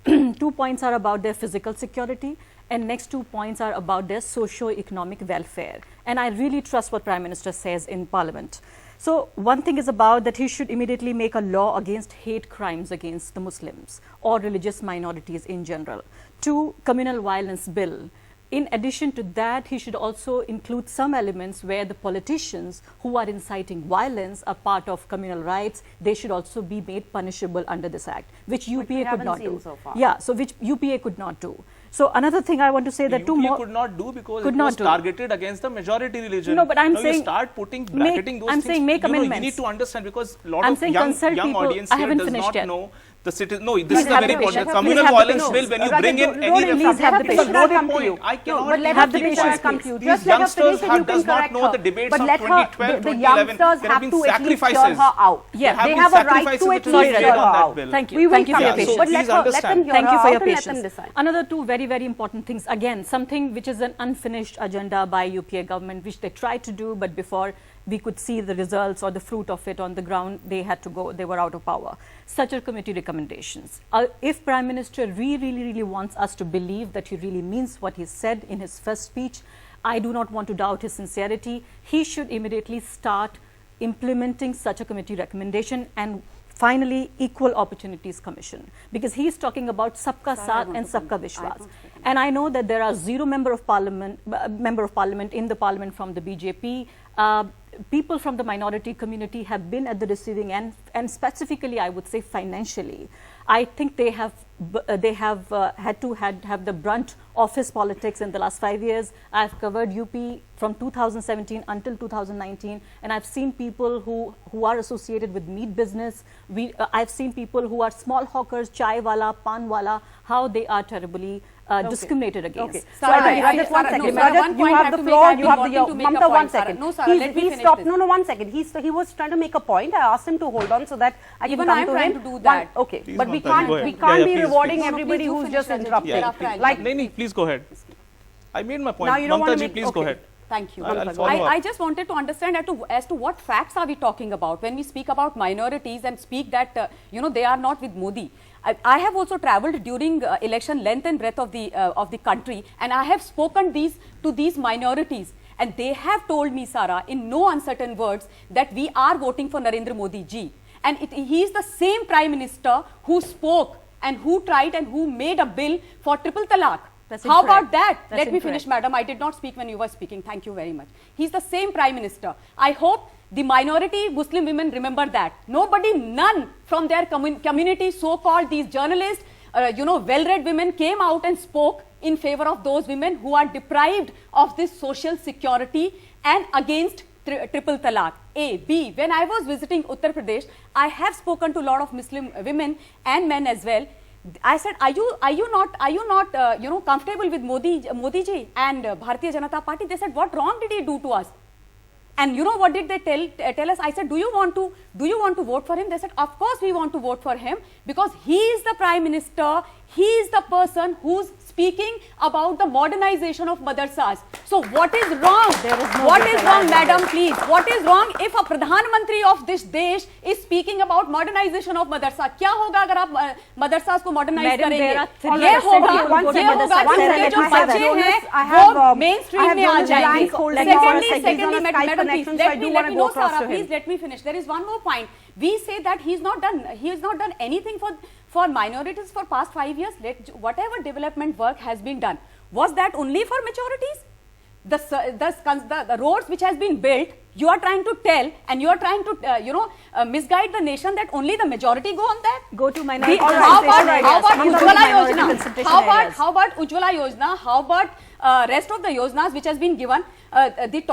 2 points are about their physical security, and next 2 points are about their socio-economic welfare. And I really trust what Prime Minister says in Parliament. So one thing is about that he should immediately make a law against hate crimes against the Muslims or religious minorities in general. 2, communal violence bill. In addition to that, he should also include some elements where the politicians who are inciting violence are part of communal rights. They should also be made punishable under this act, which UPA could not do. So far. Yeah, so which UPA could not do. So another thing I want to say that UPA 2 more could not do because it was targeted against the majority religion. No, but I'm now saying you start bracketing those I'm things. saying make amendments. You need to understand, because a lot I'm of saying young people, audience I here haven't does finished not yet. know the citizen. No, this is a have very the important. patience. Communal Please have the violence patience. bill, when you bring in any please have the it's a patience. loaded point. I cannot But let have the the petitioner patience, come please. to you. These Just let her youngsters finish and you does can not correct know her. the debates But of let her, 2012, the 2011. youngsters There have been to at least hear sacrifices. her out. Yeah. They There have have a been right to at sacrifices least which hear we her did on that out. bill. Thank you. We will Thank you for come your to you. patience. But Please let understand. them hear Thank her you for out your and let patience. them decide. Another 2 very, very important things. Again, something which is an unfinished agenda by UPA government, which they tried to do, but before we could see the results or the fruit of it on the ground, they had to go, they were out of power. Structure committee recommendations. If Prime Minister really wants us to believe that he really means what he said in his first speech, I do not want to doubt his sincerity. He should immediately start implementing such a committee recommendation and finally Equal Opportunities Commission, because he is talking about sabka saath and sabka vishwas. And I know that there are 0 member of parliament in the parliament from the BJP. People from the minority community have been at the receiving end, and specifically I would say financially. I think they have had to have the brunt of his politics in the last 5 years. I've covered UP from 2017 until 2019, and I've seen people who are associated with meat business. I've seen people who are small hawkers, chai wala, pan wala, how they are terribly discriminated against. Okay. Just one second. Rajat, you have the floor. You have the Mamta, 1 second. No, Sarah, let me finish stopped. this. No, 1 second. He was trying to make a point. I asked him to hold on so that I can come to him. Even I'm trying to do that. Okay, Please, but we Mamta, go can't ahead. be Please, rewarding please. everybody No, please who's do just finish, interrupting. Rajat. Like, Naini, please go ahead. I made my point. Now you don't want to Mamta ji, make- please go okay. ahead. Thank you. I'll follow up. I just wanted to understand as to what facts are we talking about when we speak about minorities and speak that they are not with Modi. I have also travelled during election length and breadth of the country, and I have spoken to these minorities, and they have told me, Sarah, in no uncertain words, that we are voting for Narendra Modi ji. And he is the same Prime Minister who spoke and who tried and who made a bill for triple talaq. That's How incorrect. about that? That's Let me incorrect. finish, madam. I did not speak when you were speaking. Thank you very much. He's the same Prime Minister. I hope the minority Muslim women remember that. None from their community, so-called these journalists, well-read women came out and spoke in favor of those women who are deprived of this social security and against triple talaq. A. B. When I was visiting Uttar Pradesh, I have spoken to a lot of Muslim women and men as well. I said, are you not comfortable with Modi ji and Bharatiya Janata Party? They said, what wrong did he do to us? And you know what did they tell us? I said, do you want to vote for him? They said, of course we want to vote for him, because he is the Prime Minister. He is the person who's speaking about the modernization of madrasas. So what is wrong? What is wrong, madam, please? What is wrong if a Pradhan Mantri of this desh is speaking about modernization of madrasa? क्या होगा अगर आप madrasas को modernize Madam, there are करेंगे? three ये होगा percent कि people उनके go to जो madrasa. बच्चे हैं I have, वो mainstream में आ Jonas जाएंगे. Blank holding on. Secondly, He's on a Skype madam, please, connection, so I do want to go no, across Sarah, to him. please let me finish. There is one more point. We say that he has not done anything for minorities for past 5 years. Whatever development work has been done, was that only for majorities? The roads which has been built, you are trying to tell and you are trying to misguide the nation that only the majority go on that. Go to minority How about concentration Ujjwala areas. Yojana? Concentration areas. How about Ujjwala Yojana? How about rest of the Yojanas which has been given? The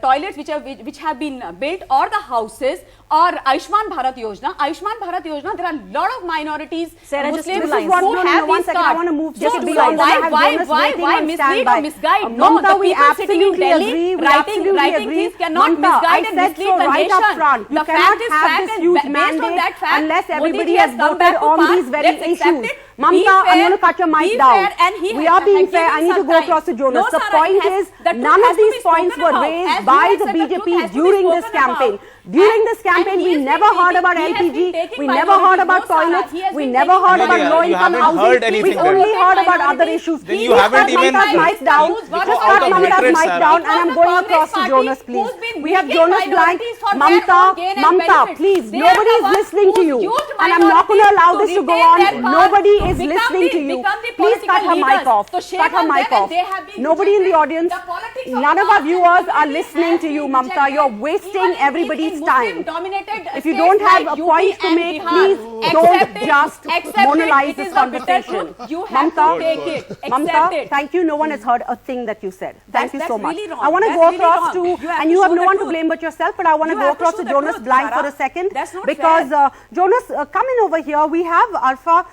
toilets which have been built, or the houses, or Ayushman Bharat Yojana. There are a lot of minorities, Sarah, just Muslims two lines. who have one these second. I cards. want to move So just beyond that. I have Jonas waiting why on mislead standby. or misguide? No, Mamta, the we people sitting in absolutely Delhi agree. We writing absolutely agree. things cannot Mamta, misguide I and said mislead so the right nation. up front. The You fact cannot is have fact, this and huge based on mandate that fact, unless Modi everybody ji has come voted back to on power. these very Let's accept issues. it. Mamta, Be I'm fair, going to cut your mic be down. fair, and We are being give fair. him I need to some go time. across to Jonas. No, The Sarah, point the is, truth none has of to these be points spoken were about. raised As by you the said, the truth BJP has to be during this spoken about. campaign. During this campaign, And he we has never been heard about taking- he has been LPG. taking We never heard minorities. about No, Sarah, toilets. he has We been never taking heard about minorities. low-income You haven't housing. heard We anything only there. heard about other Minorities. issues. Then Please you haven't cut even- Mamta's mic down. Who's got Just out cut of Mamta's illiterate, mic Sarah. down, and It I'm was going the across to Congress Jonas, party please. who's been We have making Jonas Blank. minorities for their own gain and Mamta, benefit. please. They are Nobody the is ones listening to who you, used and I'm not going to allow this to go retain their on. power, Nobody to is become listening the- to you. become the Please cut her political mic leaders. off. So shame Cut her on mic them, and off. they have been Nobody in the rejected. audience, The politics of none of our caste and viewers are minority listening has to you, been Mamta. rejected. You're wasting Even in everybody's time. Muslim-dominated If you states don't have like a UP point to and make, Bihar, please accept don't it, just accept it. monoloze It this is the bitter conversation. truth. You have to take it. Accept Mamta, it. thank you. No one has heard a thing that you said. Thank you That's so much. really wrong. I want to That's go really across wrong. to, You have and to you have show no the one to truth. blame but yourself, but I want to You go have to across show to the Jonas truth, Blank for Sarah. a second. That's not because fair. Jonas, come in over here. We have Arfa,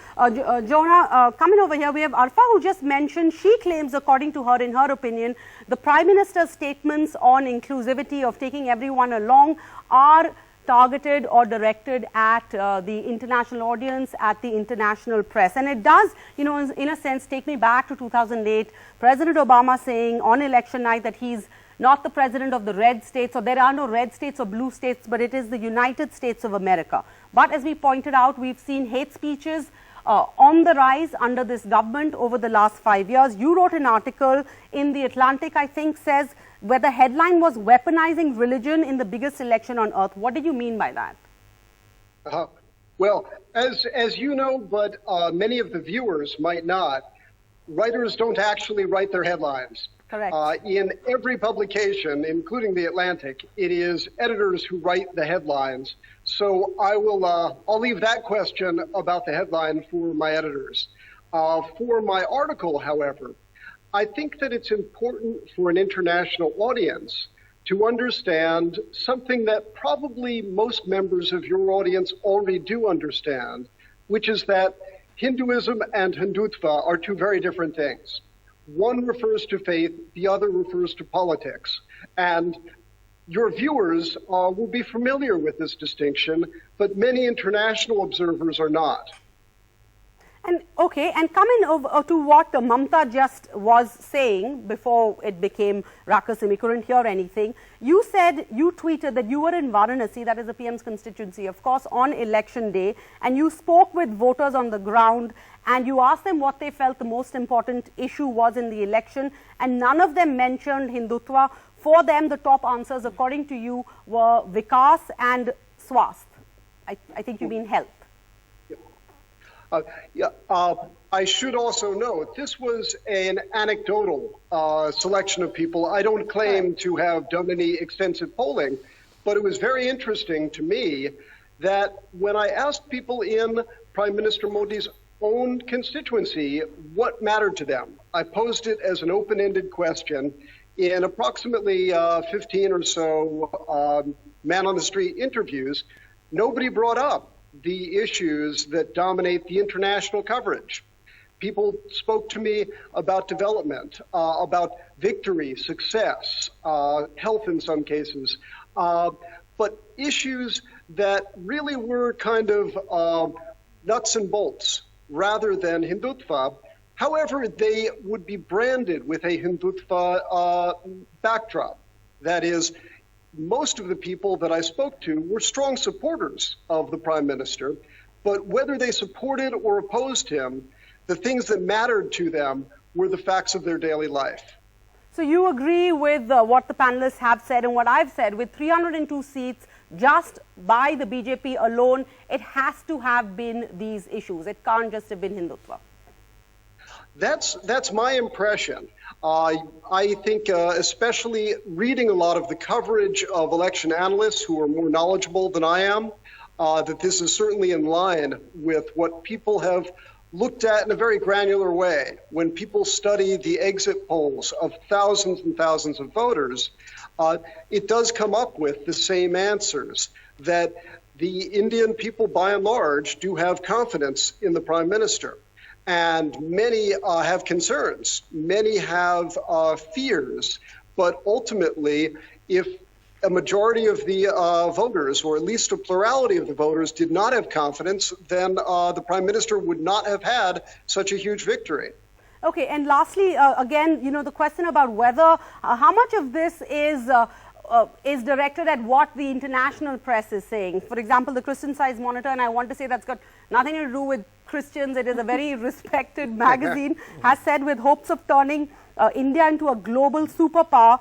Jonah, come in over here. We have Arfa who just mentioned, she claims, according to her, in her opinion, the Prime Minister's statements on inclusivity of taking everyone along are targeted or directed at the international audience, at the international press. And it does, you know, in a sense, take me back to 2008, President Obama saying on election night that he's not the president of the red states, or there are no red states or blue states, but it is the United States of America. But as we pointed out, we've seen hate speeches on the rise under this government over the last 5 years. You wrote an article in The Atlantic, I think, says, where the headline was "Weaponizing Religion in the Biggest Election on Earth." What did you mean by that? Well, as you know, but many of the viewers might not, writers don't actually write their headlines. Correct. In every publication, including The Atlantic, it is editors who write the headlines. So I'll leave that question about the headline for my editors. For my article, however, I think that it's important for an international audience to understand something that probably most members of your audience already do understand, which is that Hinduism and Hindutva are two very different things. One refers to faith, the other refers to politics. And your viewers will be familiar with this distinction, but many international observers are not. And okay, and coming over to what Mamta just was saying before it became ruckus and we couldn't hear anything, you tweeted that you were in Varanasi, that is the PM's constituency, of course, on election day, and you spoke with voters on the ground and you asked them what they felt the most important issue was in the election, and none of them mentioned Hindutva. For them, the top answers, according to you, were vikas and saath. I think you mean health. I should also note, this was an anecdotal selection of people. I don't claim to have done any extensive polling, but it was very interesting to me that when I asked people in Prime Minister Modi's own constituency what mattered to them, I posed it as an open-ended question in approximately 15 or so man-on-the-street interviews. Nobody brought up the issues that dominate the international coverage. People spoke to me about development, about victory, success, health in some cases, but issues that really were kind of nuts and bolts rather than Hindutva. However, they would be branded with a Hindutva backdrop. That is, most of the people that I spoke to were strong supporters of the Prime Minister, but whether they supported or opposed him, the things that mattered to them were the facts of their daily life. So you agree with what the panelists have said and what I've said, with 302 seats just by the BJP alone, it has to have been these issues. It can't just have been Hindutva. That's my impression. I think especially reading a lot of the coverage of election analysts who are more knowledgeable than I am, that this is certainly in line with what people have looked at in a very granular way. When people study the exit polls of thousands and thousands of voters, it does come up with the same answers, that the Indian people by and large do have confidence in the Prime Minister. And many have concerns, many have fears, but ultimately, if a majority of the voters, or at least a plurality of the voters, did not have confidence, then the Prime Minister would not have had such a huge victory. Okay, and lastly, again, you know, the question about whether, how much of this is directed at what the international press is saying. For example, the Christian Science Monitor, and I want to say that's got nothing to do with Christians, it is a very respected magazine, has said, with hopes of turning India into a global superpower,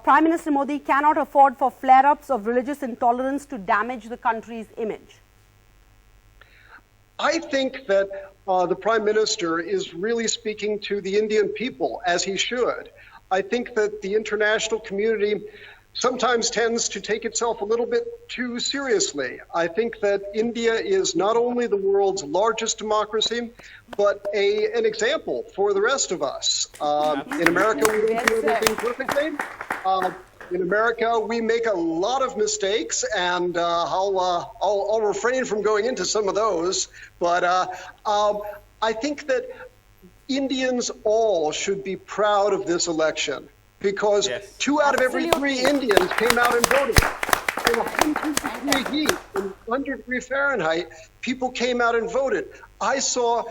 Prime Minister Modi cannot afford for flare-ups of religious intolerance to damage the country's image. I think that the Prime Minister is really speaking to the Indian people, as he should. I think that the international community sometimes tends to take itself a little bit too seriously. I think that India is not only the world's largest democracy, but an example for the rest of us. In America, we don't do everything perfectly. In America, we make a lot of mistakes, and I'll refrain from going into some of those. But I think that Indians all should be proud of this election, because 2 out of every 3 Indians came out and voted. In 100-degree heat, in 100-degree Fahrenheit, people came out and voted. I saw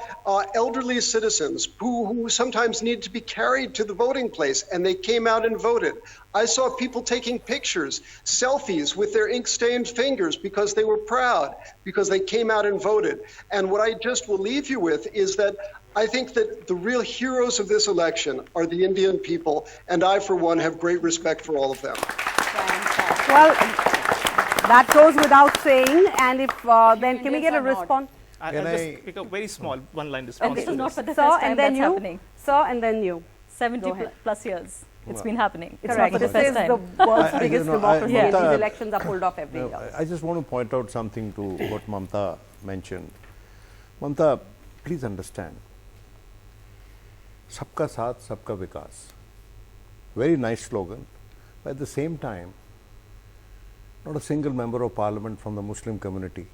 elderly citizens who sometimes needed to be carried to the voting place, and they came out and voted. I saw people taking pictures, selfies with their ink-stained fingers because they were proud, because they came out and voted. And what I just will leave you with is that I think that the real heroes of this election are the Indian people, and I, for one, have great respect for all of them. Well, That goes without saying. And if then can we get a Indians are not. response? I'll just make a very small one-line And response this to is not this. for the Sir, first time and then that's you. happening. Sir, and then you. 70 Go ahead. plus years. It's been happening. It's Correct. not for the This first is time. the world's I- biggest you know, democracy. I- and Mamta- These elections are pulled off every year. I just want to point out something to what Mamta mentioned. Mamta, please understand, sabka saath, sabka vikas. Very nice slogan, but at the same time, not a single member of parliament from the Muslim community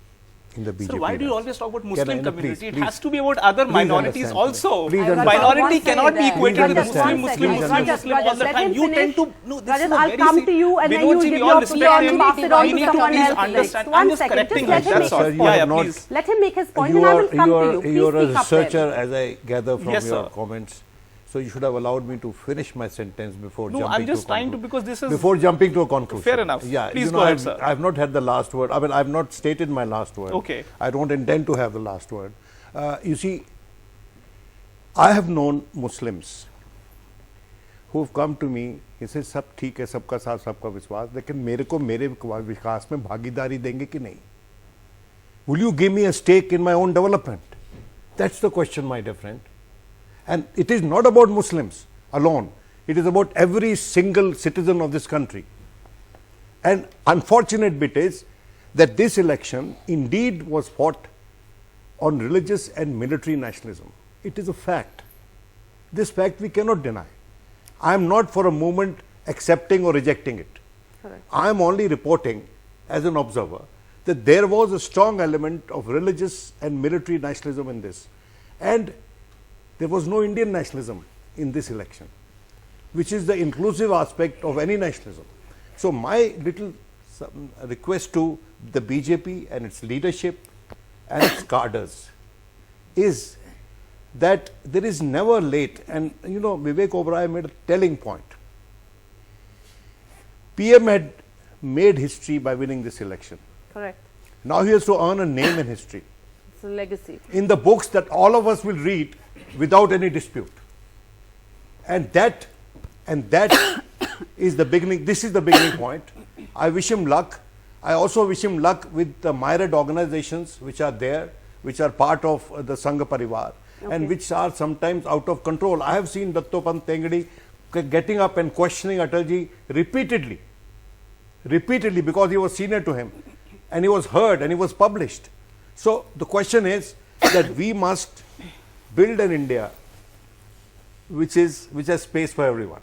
in the BJP. So why do you ranks. always talk about Can Muslim I- no, community? please, It please. has to be about other Please minorities understand me. also. Please Rajat, understand. Minority one cannot be second. equated with Rajat, Muslim, one Muslim, second. Muslim, Rajat, Muslim all the let time. him You tend finish. to, no, this Rajat, is a I'll very come to you and then you Vinodji, give we your all turn, respect him. pass it on We to need someone please else. understand. One I'm just second, correcting just let him, him that's make all. his You Yeah, have yeah, not- please. Let him make his point You and I are, will come to you. Please you are a speak up then. researcher, as I gather from Yes, your sir. comments. So you should have allowed me to finish my sentence before No, jumping I'm just to a trying to, conclusion. because this is... Before jumping to a conclusion. Fair enough. Yeah, Please you go know, ahead, sir. I've not had the last word. I mean, I've not stated my last word. Okay. I don't intend to have the last word. You see, I have known Muslims who have come to me. He says, "Sab theek hai, sabka saath, sabka vishwas." लेकिन मेरे को मेरे विकास में भागीदारी देंगे कि नहीं? Will you give me a stake in my own development? That's the question, my dear friend. And it is not about Muslims alone. It is about every single citizen of this country. And unfortunate bit is that this election indeed was fought on religious and military nationalism. It is a fact. This fact we cannot deny. I am not for a moment accepting or rejecting it. Correct. I am only reporting as an observer that there was a strong element of religious and military nationalism in this. And there was no Indian nationalism in this election, which is the inclusive aspect of any nationalism. So my little request to the BJP and its leadership and its cadres is that there is never late. And you know, Vivek Oberoi made a telling point. PM had made history by winning this election. Correct. Now he has to earn a name in history, It's a legacy. in the books that all of us will read without any dispute. And that is the beginning. This is the beginning point. I wish him luck. I also wish him luck with the myriad organizations which are there, which are part of the Sangha Parivar, and which are sometimes out of control. I have seen Dattopant Tengadi getting up and questioning Atalji repeatedly, because he was senior to him, and he was heard and he was published. So the question is that we must build an India which has space for everyone.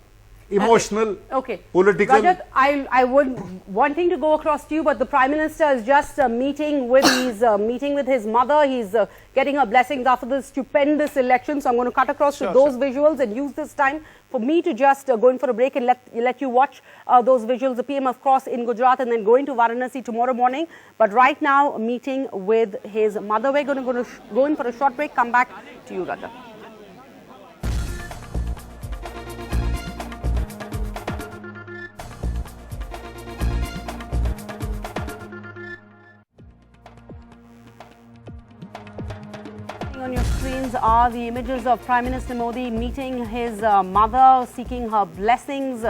Emotional, Okay. political. Rajat, I would wanting to go across to you, but the Prime Minister is just meeting with his mother. He's getting her blessings after this stupendous election. So I'm going to cut across to those visuals and use this time for me to just go in for a break and let you watch those visuals. The PM, of course, in Gujarat and then going to Varanasi tomorrow morning. But right now, meeting with his mother. We're going to go in for a short break. Come back to you, Rajat. On your screens are the images of Prime Minister Modi meeting his mother, seeking her blessings.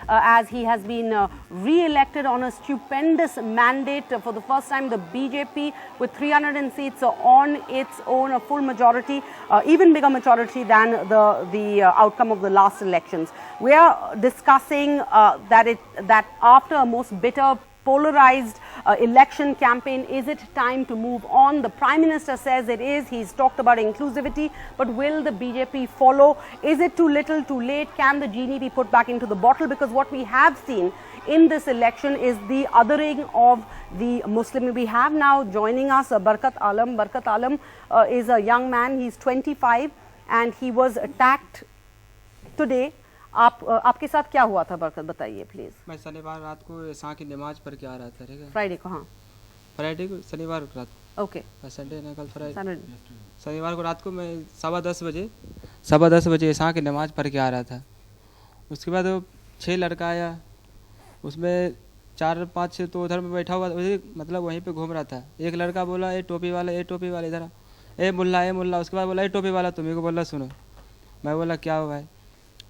As he has been re-elected on a stupendous mandate for the first time. The BJP with 300 seats on its own, a full majority, even bigger majority than the outcome of the last elections. We are discussing that after a most bitter, polarized election campaign, is it time to move on? The Prime Minister says it is. He's talked about inclusivity, but will the BJP follow? Is it too little, too late? Can the genie be put back into the bottle? Because what we have seen in this election is the othering of the Muslim. We have now joining us Barkat Alam. Barkat Alam is a young man. He's 25 and he was attacked today. आपके साथ क्या हुआ था बरकत, बताइए please. मैं शनिवार रात को ईशा की नमाज पढ़ के आ रहा था, ठीक है। फ्राइडे को, हाँ फ्राइडे को, शनिवार को रात, ओके, संडे ने कल फ्राइडे, शनिवार को रात को मैं 10:15 बजे ईशा की नमाज पढ़ के आ रहा था। उसके बाद 6 लड़का आया, उसमें 4-5 तो उधर में बैठा हुआ, मतलब वहीं पे घूम रहा था। एक लड़का बोला ए टोपी वाला इधर, ए मुल्ला। उसके बाद बोला ए टोपी वाला, तुम्हें को बोला सुनो। मैं बोला क्या हुआ है?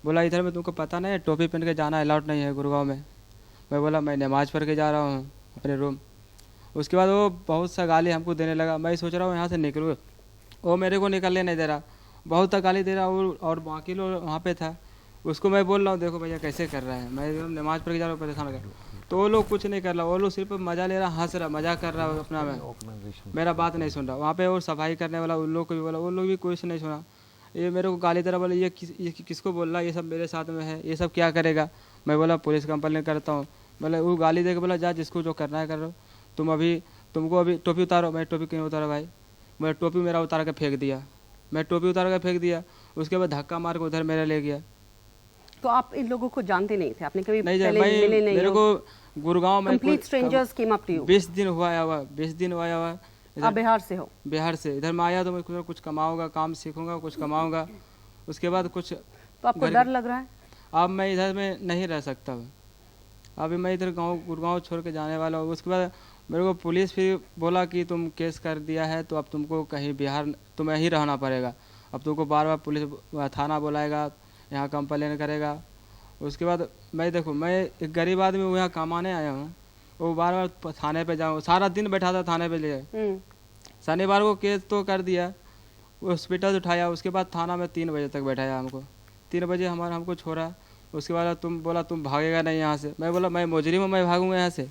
बोला इधर में तुमको पता नहीं है, टोपी पहन के जाना अलाउड नहीं है गुड़गांव में। मैं बोला मैं नमाज़ पढ़ के जा रहा हूँ। अपने रूम। उसके बाद वो बहुत सा गाली हमको देने लगा। मैं सोच रहा हूँ यहाँ से निकलूँ, वो मेरे को निकलने नहीं दे रहा, बहुत गाली दे रहा। और बाकी लोग वहाँ पे था, उसको मैं बोल रहा हूँ देखो भैया कैसे कर रहा है, मैं नमाज पढ़ के जा रहा हूँ परेशान हो गया। तो वो लोग कुछ नहीं कर रहा, वो लोग सिर्फ मज़ा ले रहा, हंस रहा, मजाक कर रहा अपना में, मेरा बात नहीं सुन रहा। वहाँ पे और सफाई करने वाला उन लोग को भी बोला, वो लोग भी कुछ नहीं सुना। ये मेरे को गाली दे रहा, बोले ये किसको बोल रहा, ये सब मेरे साथ में है, ये सब क्या करेगा। मैं बोला पुलिस कंप्लेंट करता हूँ। बोले वो गाली दे के बोला जा जिसको जो करना है कर लो, तुमको अभी टोपी उतारो। मैं टोपी क्यों उतारा भाई, मैं टोपी मेरा उतार के फेंक दिया, मैं टोपी उतार के फेंक दिया। उसके बाद धक्का मार के उधर मेरा ले गया। तो आप इन लोगों को जानते नहीं थे, आपने कभी नहीं पहले मिले नहीं? मेरे को गुड़गांव में complete strangers came up to you? 20 दिन हुआ है, 20 दिन हुआ है। आप बिहार से हो? बिहार से। इधर मैं आया तो मैं कुछ कमाऊंगा, काम सीखूंगा, कुछ कमाऊंगा, उसके बाद कुछ। तो आपको डर लग रहा है? अब मैं इधर में नहीं रह सकता, अभी मैं इधर गुड़गांव छोड़ के जाने वाला हूँ। उसके बाद मेरे को पुलिस फिर बोला कि तुम केस कर दिया है तो अब तुमको कहीं बिहार तुम्हें ही रहना पड़ेगा, अब तुमको बार बार पुलिस थाना बुलाएगा, यहाँ कंप्लेन करेगा। उसके बाद मैं देखो, मैं एक गरीब आदमी हूँ, यहाँ कमाने आया हूँ, वो बार बार थाने पे जाऊँ, सारा दिन बैठा था थाने पे ले। शनिवार को केस तो कर दिया, हॉस्पिटल उठाया, उसके बाद थाना में 3 बजे तक बैठाया हमको। 3 बजे हमको छोड़ा। उसके बाद तुम भागेगा नहीं यहाँ से। मैं बोला मैं मुजरिम हूँ, मैं भागूंगा यहाँ से।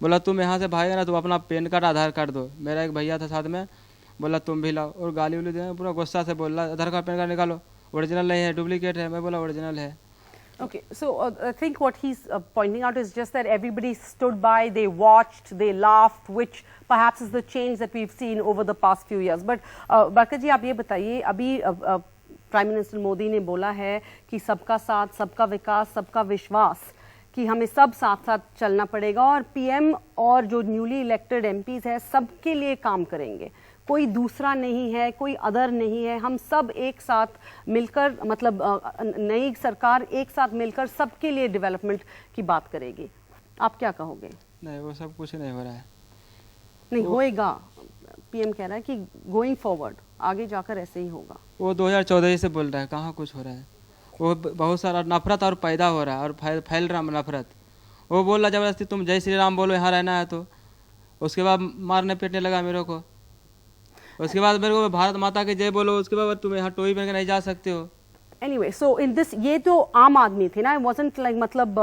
बोला तुम यहाँ से भागेगा ना, तुम अपना पैन कार्ड आधार कार्ड दो। मेरा एक भैया था साथ में, बोला तुम भी लाओ, और गाली उली देना, पूरा गुस्सा से बोल रहा आधार कार्ड पैन कार्ड निकालो, ओरिजिनल नहीं है डुप्लीकेट है। मैं बोला ओरिजिनल है। Okay, so I think what he's pointing out is just that everybody stood by, they watched, they laughed, which perhaps is the change that we've seen over the past few years. But Barkat ji, आप ये बताइए, अभी prime minister Modi ने बोला है कि सबका साथ, सबका विकास, सबका विश्वास, कि हमें सब साथ साथ चलना पड़ेगा, और पीएम और जो न्यूली इलेक्टेड एमपीज है सबके लिए काम करेंगे, कोई दूसरा नहीं है, कोई अदर नहीं है, हम सब एक साथ मिलकर, मतलब नई सरकार एक साथ मिलकर सबके लिए डेवलपमेंट की बात करेगी। आप क्या कहोगे? नहीं, वो सब कुछ नहीं हो रहा है। नहीं होएगा, पीएम कह रहा है कि गोइंग फॉरवर्ड आगे जाकर ऐसे ही होगा। वो 2014 से बोल रहा है, कहाँ कुछ हो रहा है। वो बहुत सारा नफरत और पैदा हो रहा है और फैल रहा नफरत। वो बोल रहा जबरदस्ती तुम जय श्री राम बोलो यहाँ रहना है, तो उसके बाद मारने पीटने लगा मेरे को। उसके बाद मेरे को भारत माता की जय बोलो, उसके बाद तुम यहाँ टोपी पहन के नहीं जा सकते हो। Anyway, so in this, ये तो आम आदमी थे ना, it wasn't like मतलब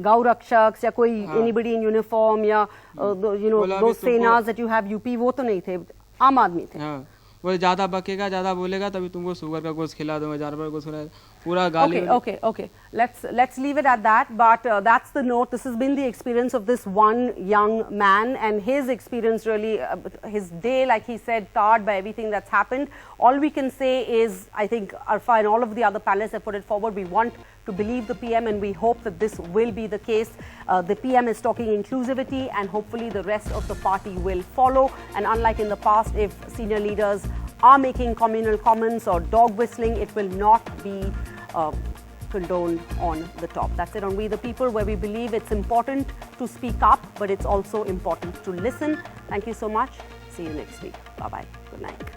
गौ रक्षक या कोई anybody in uniform या you know those senas that you have UP, वो तो नहीं थे, आम आदमी थे। हाँ, वो ज़्यादा बकेगा, ज़्यादा बोलेगा तभी तुमको शुगर का गोश्त खिला दूंगा, जानवर का गोश्त खिला, पूरा गाली। Okay. Let's leave it at that. But that's the note. This has been the experience of this one young man, and his experience really, his day, like he said, tarred by everything that's happened. All we can say is, I think, Arfa and all of the other panelists have put it forward. We want to believe the PM, and we hope that this will be the case. The PM is talking inclusivity, and hopefully the rest of the party will follow. And unlike in the past, if senior leaders are making communal comments or dog whistling, it will not be condoned on the top. That's it on We the People, where we believe it's important to speak up, but it's also important to listen. Thank you so much. See you next week. Bye-bye. Good night.